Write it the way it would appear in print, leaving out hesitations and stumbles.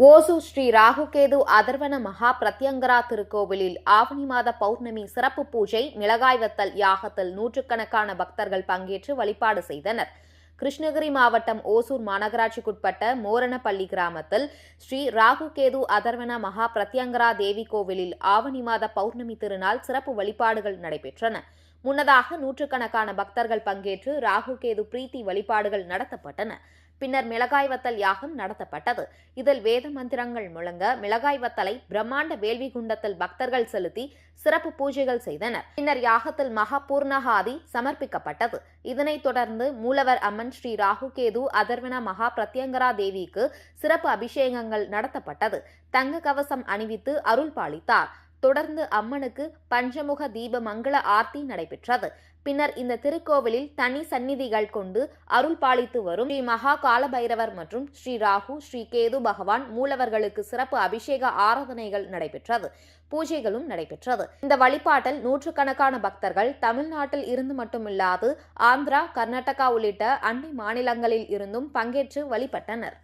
ஓசூர் ஸ்ரீ ராகுகேது அதர்வன மகா பிரத்யங்கரா திருக்கோவிலில் ஆவணி மாத பௌர்ணமி சிறப்பு பூஜை, மிளகாய் வத்தல் யாகத்தில் நூற்றுக்கணக்கான பக்தர்கள் பங்கேற்று வழிபாடு செய்தனர். கிருஷ்ணகிரி மாவட்டம் ஓசூர் மாநகராட்சிக்குட்பட்ட மோரணப்பள்ளி கிராமத்தில் ஸ்ரீ ராகுகேது அதர்வன மகா பிரத்யங்கரா தேவி கோவிலில் ஆவணி மாத பௌர்ணமி திருநாள் சிறப்பு வழிபாடுகள் நடைபெற்றன. முன்னதாக நூற்றுக்கணக்கான பக்தர்கள் பங்கேற்று ராகுகேது பிரீத்தி வழிபாடுகள் நடத்தப்பட்டன. பின்னர் மிளகாய் வத்தல் யாகம் நடத்தப்பட்டது. இதில் வேத மந்திரங்கள் முழங்க மிளகாய் வத்தலை பிரம்மாண்ட வேள்வி குண்டத்தில் பக்தர்கள் செலுத்தி சிறப்பு பூஜைகள் செய்தனர். பின்னர் யாகத்தில் மகா பூர்ணகாதி சமர்ப்பிக்கப்பட்டது. இதனைத் தொடர்ந்து மூலவர் அம்மன் ஸ்ரீ ராகுகேது அதர்வன மகா பிரத்யங்கரா தேவிக்கு சிறப்பு அபிஷேகங்கள் நடத்தப்பட்டது. தங்க கவசம் அணிவித்து அருள் பாலித்தார். தொடர்ந்து அம்மனுக்கு பஞ்சமுக தீப மங்கள ஆர்த்தி நடைபெற்றது. பின்னர் இந்த திருக்கோவிலில் தனி சந்நிதிகள் கொண்டு அருள் பாலித்து வரும் ஸ்ரீ மகா காலபைரவர் மற்றும் ஸ்ரீ ராகு, ஸ்ரீ கேது பகவான் மூலவர்களுக்கு சிறப்பு அபிஷேக ஆராதனைகள் நடைபெற்றது. பூஜைகளும் நடைபெற்றது. இந்த வழிபாட்டில் நூற்றுக்கணக்கான பக்தர்கள் தமிழ்நாட்டில் இருந்து மட்டுமில்லாது ஆந்திரா, கர்நாடகா உள்ளிட்ட அண்டை மாநிலங்களில் இருந்தும் பங்கேற்று வழிபட்டனர்.